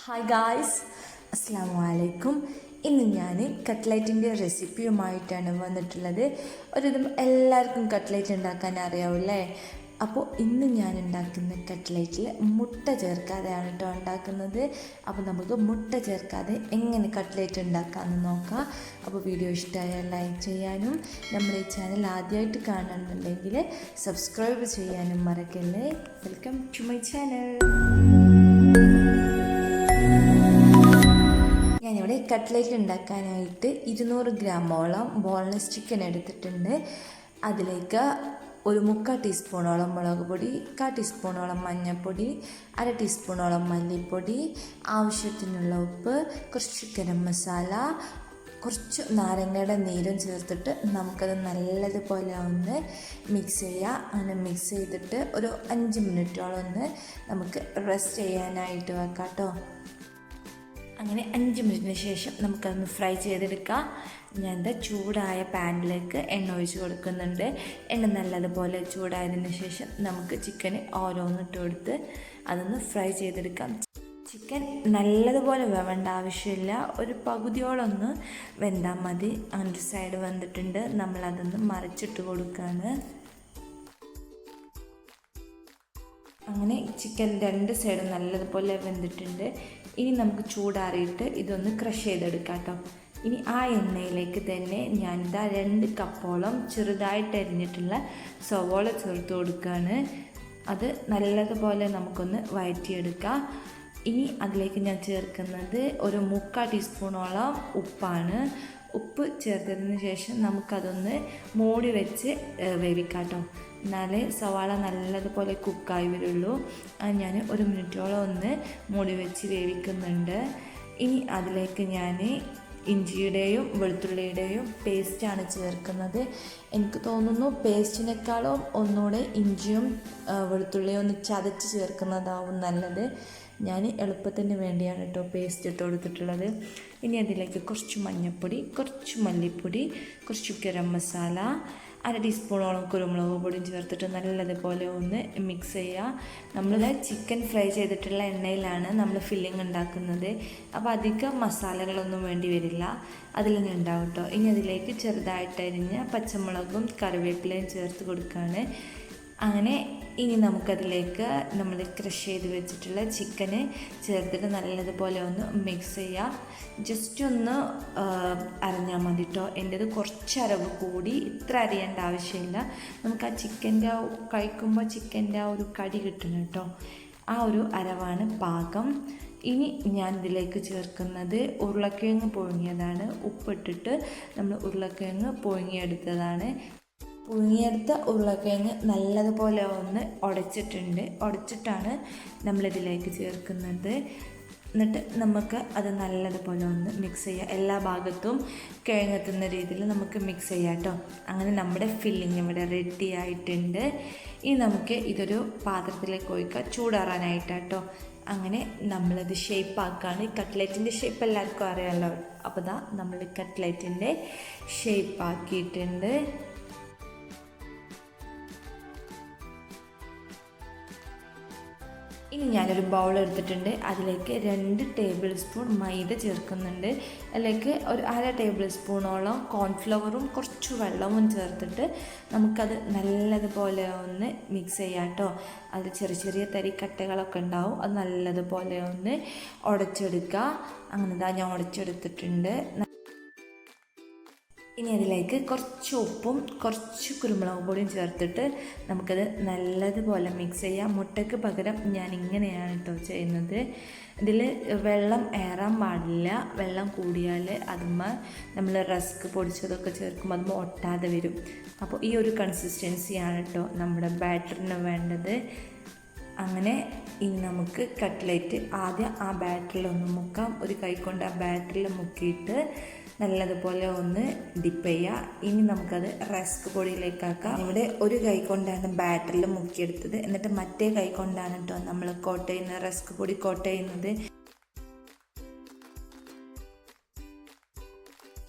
Hi guys, അസ്സാം വലൈക്കും. ഇന്ന് ഞാൻ കട്ട്ലൈറ്റിൻ്റെ റെസിപ്പിയുമായിട്ടാണ് വന്നിട്ടുള്ളത്. ഒരുവിധം എല്ലാവർക്കും കട്ട്ലൈറ്റ് ഉണ്ടാക്കാൻ അറിയാവില്ലേ? അപ്പോൾ ഇന്ന് ഞാൻ ഉണ്ടാക്കുന്ന കട്ട്ലൈറ്റിൽ മുട്ട ചേർക്കാതെയാണ് കേട്ടോ ഉണ്ടാക്കുന്നത്. അപ്പോൾ നമുക്ക് മുട്ട ചേർക്കാതെ എങ്ങനെ കട്ട്ലൈറ്റ് ഉണ്ടാക്കാമെന്ന് നോക്കാം. അപ്പോൾ വീഡിയോ ഇഷ്ടമായാൽ ലൈക്ക് ചെയ്യാനും നമ്മുടെ ഈ ചാനൽ ആദ്യമായിട്ട് കാണണമെന്നുണ്ടെങ്കിൽ സബ്സ്ക്രൈബ് ചെയ്യാനും മറക്കല്ലേ. Welcome to my channel. ഞാനിവിടെ കട്ട്ലേറ്റ് ഉണ്ടാക്കാനായിട്ട് 200 ഗ്രാമോളം ബോൺലെസ് ചിക്കൻ എടുത്തിട്ടുണ്ട്. അതിലേക്ക് ഒരു 3/4 ടീസ്പൂണോളം മുളക് പൊടി, 1/4 ടീസ്പൂണോളം മഞ്ഞൾപ്പൊടി, 1/2 ടീസ്പൂണോളം മല്ലിപ്പൊടി, ആവശ്യത്തിനുള്ള ഉപ്പ്, കുറച്ച് ഗരം മസാല, കുറച്ച് നാരങ്ങയുടെ നീരും ചേർത്തിട്ട് നമുക്കത് നല്ലതുപോലെ ഒന്ന് മിക്സ് ചെയ്യാം. അങ്ങനെ മിക്സ് ചെയ്തിട്ട് ഒരു 5 മിനിറ്റോളം ഒന്ന് നമുക്ക് റെസ്റ്റ് ചെയ്യാനായിട്ട് വെക്കാം കേട്ടോ. അങ്ങനെ 5 മിനിറ്റിന് ശേഷം നമുക്കതൊന്ന് ഫ്രൈ ചെയ്തെടുക്കാം. ഞാൻ ചൂടായ പാനിലേക്ക് എണ്ണ ഒഴിച്ച് കൊടുക്കുന്നുണ്ട്. എണ്ണ നല്ലതുപോലെ ചൂടായതിന് ശേഷം നമുക്ക് ചിക്കന് ഓരോന്നിട്ട് കൊടുത്ത് അതൊന്ന് ഫ്രൈ ചെയ്തെടുക്കാം. ചിക്കൻ നല്ലതുപോലെ വേവേണ്ട ആവശ്യമില്ല, ഒരു പകുതിയോളൊന്ന് വെന്താൽ മതി. അങ്ങനെ ഒരു സൈഡ് വെന്തിട്ടുണ്ട്, നമ്മളതൊന്ന് മറിച്ചിട്ട് കൊടുക്കുകയാണ്. അങ്ങനെ ചിക്കൻ 2 സൈഡും നല്ലതുപോലെ വെന്തിട്ടുണ്ട്. ഇനി നമുക്ക് ചൂടാറിയിട്ട് ഇതൊന്ന് ക്രഷ് ചെയ്തെടുക്കാം കേട്ടോ. ഇനി ആ എണ്ണയിലേക്ക് തന്നെ ഞാനിതാ 2 കപ്പോളം ചെറുതായിട്ട് അരിഞ്ഞിട്ടുള്ള സവോള ചേർത്ത് കൊടുക്കുകയാണ്. അത് നല്ലതുപോലെ നമുക്കൊന്ന് വഴറ്റിയെടുക്കാം. ഇനി അതിലേക്ക് ഞാൻ ചേർക്കുന്നത് ഒരു 3/4 ടീസ്പൂണോളം ഉപ്പാണ്. ഉപ്പ് ചേർത്തതിന് ശേഷം നമുക്കതൊന്ന് മൂടി വെച്ച് വേവിക്കാം കേട്ടോ. എന്നാലേ സവാള നല്ലതുപോലെ കുക്കായി വരുള്ളൂ. ഞാൻ 1 മിനിറ്റോളം ഒന്ന് മൂടി വെച്ച് വേവിക്കുന്നുണ്ട്. ഇനി അതിലേക്ക് ഞാൻ ഇഞ്ചിയുടെയും വെളുത്തുള്ളിയുടെയും പേസ്റ്റാണ് ചേർക്കുന്നത്. എനിക്ക് തോന്നുന്നു പേസ്റ്റിനേക്കാളും ഒന്നുകൂടെ ഇഞ്ചിയും വെളുത്തുള്ളിയും ഒന്ന് ചതച്ച് ചേർക്കുന്നതാവും നല്ലത്. ഞാൻ എളുപ്പത്തിന് വേണ്ടിയാണ് കേട്ടോ പേസ്റ്റ് ഇട്ട് കൊടുത്തിട്ടുള്ളത്. ഇനി അതിലേക്ക് കുറച്ച് മഞ്ഞൾപ്പൊടി, കുറച്ച് മല്ലിപ്പൊടി, കുറച്ച് ഗരം മസാല, 1/2 ടീസ്പൂണോളം കുരുമുളക് പൊടിയും ചേർത്തിട്ട് നല്ലതുപോലെ ഒന്ന് മിക്സ് ചെയ്യുക. നമ്മൾ ചിക്കൻ ഫ്രൈ ചെയ്തിട്ടുള്ള എണ്ണയിലാണ് നമ്മൾ ഫില്ലിങ് ഉണ്ടാക്കുന്നത്. അപ്പോൾ അധികം മസാലകളൊന്നും വേണ്ടി വരില്ല, അതിൽ തന്നെ ഉണ്ടാവും കേട്ടോ. ഇനി അതിലേക്ക് ചെറുതായിട്ട് അരിഞ്ഞ പച്ചമുളകും കറിവേപ്പിലയും ചേർത്ത് കൊടുക്കുകയാണ്. അങ്ങനെ ഇനി നമുക്കതിലേക്ക് നമ്മൾ ക്രഷ് ചെയ്ത് വെച്ചിട്ടുള്ള ചിക്കന് ചേർത്തിട്ട് നല്ലതുപോലെ ഒന്ന് മിക്സ് ചെയ്യാം. ജസ്റ്റ് ഒന്ന് അരഞ്ഞാൽ മതി കേട്ടോ. എൻ്റേത് കുറച്ച് അരവ് കൂടി, ഇത്ര അരിയേണ്ട ആവശ്യമില്ല. നമുക്ക് ആ ചിക്കൻ്റെ കഴിക്കുമ്പോൾ ചിക്കൻ്റെ ആ ഒരു കടി കിട്ടണം കേട്ടോ. ആ ഒരു അരവാണ് പാകം. ഇനി ഞാൻ ഇതിലേക്ക് ചേർക്കുന്നത് ഉരുളക്കിഴങ്ങ് പുഴുങ്ങിയതാണ്. ഉപ്പിട്ടിട്ട് നമ്മൾ ഉരുളക്കിഴങ്ങ് പുഴുങ്ങിയെടുത്തതാണ്. പുഴുങ്ങിയെടുത്ത ഉരുളക്കിഴങ്ങ് നല്ലതുപോലെ ഒന്ന് ഉടച്ചിട്ടാണ് നമ്മളിതിലേക്ക് ചേർക്കുന്നത്. എന്നിട്ട് നമുക്ക് അത് നല്ലതുപോലെ ഒന്ന് മിക്സ് ചെയ്യാം. എല്ലാ ഭാഗത്തും കിഴങ്ങെത്തുന്ന രീതിയിൽ നമുക്ക് മിക്സ് ചെയ്യാം കേട്ടോ. അങ്ങനെ നമ്മുടെ ഫില്ലിങ് ഇവിടെ റെഡി ആയിട്ടുണ്ട്. ഇനി നമുക്ക് ഇതൊരു പാത്രത്തിലേക്ക് ഒഴിക്കാം, ചൂടാറാനായിട്ടാട്ടോ. അങ്ങനെ നമ്മളത് ഷേപ്പാക്കുകയാണ്. കട്ട്ലറ്റിൻ്റെ ഷേപ്പ് എല്ലാവർക്കും അറിയാമല്ലോ. അപ്പോൾ ദാ നമ്മൾ കട്ട്ലറ്റിൻ്റെ ഷേപ്പാക്കിയിട്ടുണ്ട്. ഇനി ഞാനൊരു ബൗൾ എടുത്തിട്ടുണ്ട്. അതിലേക്ക് 2 ടേബിൾ സ്പൂൺ മൈദ ചേർക്കുന്നുണ്ട്. അതിലേക്ക് ഒരു 1/2 ടേബിൾ സ്പൂണോളം കോൺഫ്ലവറും കുറച്ച് വെള്ളവും ചേർത്തിട്ട് നമുക്കത് നല്ലതുപോലെ ഒന്ന് മിക്സ് ചെയ്യാം കേട്ടോ. അതിൽ ചെറിയ ചെറിയ തരിക്കട്ടകളൊക്കെ ഉണ്ടാവും, അത് നല്ലതുപോലെ ഒന്ന് ഉടച്ചെടുക്കുക. അങ്ങനെ ഞാൻ ഉടച്ചെടുത്തിട്ടുണ്ട്. ഇനി അതിലേക്ക് കുറച്ച് ഉപ്പും കുറച്ച് കുരുമുളക് പൊടിയും ചേർത്തിട്ട് നമുക്കത് നല്ലതുപോലെ മിക്സ് ചെയ്യാം. മുട്ടയ്ക്ക് പകരം ഞാൻ ഇങ്ങനെയാണ് കേട്ടോ ചെയ്യുന്നത്. ഇതിൽ വെള്ളം ഏറാൻ പാടില്ല. വെള്ളം കൂടിയാൽ അതുമ്മ നമ്മൾ റസ്ക് പൊടിച്ചതൊക്കെ ചേർക്കുമ്പോൾ അതുമ്മ ഒട്ടാതെ വരും. അപ്പോൾ ഈ ഒരു കൺസിസ്റ്റൻസിയാണ് കേട്ടോ നമ്മുടെ ബാറ്ററിന് വേണ്ടത്. അങ്ങനെ ഇനി നമുക്ക് കട്ട്ലേറ്റ് ആദ്യം ആ ബാറ്ററിലൊന്ന് മുക്കാം. ഒരു കൈ കൊണ്ട് ആ ബാറ്ററിൽ മുക്കിയിട്ട് നല്ലതുപോലെ ഒന്ന് ഡിപ്പ് ചെയ്യുക. ഇനി നമുക്കത് റസ്ക് പൊടിയിലേക്കാക്കാം. ഇവിടെ ഒരു കൈ കൊണ്ടാണ് ബാറ്ററിൽ മുക്കിയെടുത്തത്, എന്നിട്ട് മറ്റേ കൈ കൊണ്ടാണ് കേട്ടോ നമ്മൾ റസ്ക് പൊടി കോട്ട് ചെയ്യുന്നത്.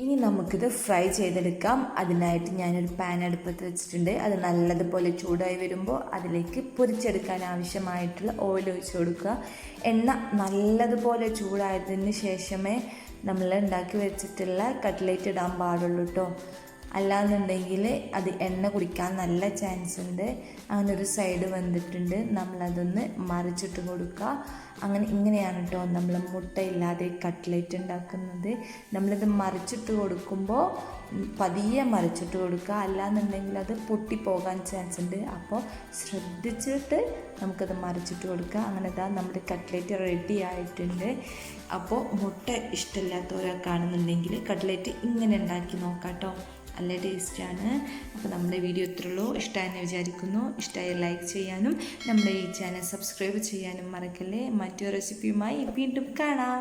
ഇനി നമുക്കിത് ഫ്രൈ ചെയ്തെടുക്കാം. അതിനായിട്ട് ഞാനൊരു പാൻ അടുപ്പത്ത് വെച്ചിട്ടുണ്ട്. അത് നല്ലതുപോലെ ചൂടായി വരുമ്പോൾ അതിലേക്ക് പൊരിച്ചെടുക്കാൻ ആവശ്യമായിട്ടുള്ള ഓയിൽ ഒഴിച്ച് കൊടുക്കുക. എണ്ണ നല്ലതുപോലെ ചൂടായതിന് ശേഷമേ നമ്മൾ ഉണ്ടാക്കി വെച്ചിട്ടുള്ള കട്ട്ലേറ്റ് ഇടാൻ പാടുള്ളൂ കേട്ടോ. അല്ലാന്നുണ്ടെങ്കിൽ അത് എണ്ണ കുടിക്കാൻ നല്ല ചാൻസ് ഉണ്ട്. അങ്ങനെ ഒരു സൈഡ് വെന്തിട്ടുണ്ട്, നമ്മളതൊന്ന് മറിച്ചിട്ട് കൊടുക്കുക. ഇങ്ങനെയാണ് കേട്ടോ നമ്മൾ മുട്ടയില്ലാതെ കട്ട്ലേറ്റ് ഉണ്ടാക്കുന്നത്. നമ്മളിത് മറിച്ചിട്ട് കൊടുക്കുമ്പോൾ പതിയെ മറിച്ചിട്ട് കൊടുക്കുക, അല്ലാന്നുണ്ടെങ്കിൽ അത് പൊട്ടിപ്പോകാൻ ചാൻസ് ഉണ്ട്. അപ്പോൾ ശ്രദ്ധിച്ചിട്ട് നമുക്കത് മറിച്ചിട്ട് കൊടുക്കുക. അങ്ങനെ നമ്മുടെ കട്ട്ലേറ്റ് റെഡി ആയിട്ടുണ്ട്. അപ്പോൾ മുട്ട ഇഷ്ടമില്ലാത്തവരൊക്കെ ആണെന്നുണ്ടെങ്കിൽ കട്ട്ലേറ്റ് ഇങ്ങനെ ഉണ്ടാക്കി നോക്കാം കേട്ടോ, നല്ല ടേസ്റ്റാണ്. അപ്പോൾ നമ്മുടെ വീഡിയോ ഇത്രയുള്ളൂ. ഇഷ്ടമായെന്ന് വിചാരിക്കുന്നു. ഇഷ്ടമായി ലൈക്ക് ചെയ്യാനും നമ്മുടെ ഈ ചാനൽ സബ്സ്ക്രൈബ് ചെയ്യാനും മറക്കല്ലേ. മറ്റൊരു റെസിപ്പിയുമായി വീണ്ടും കാണാം.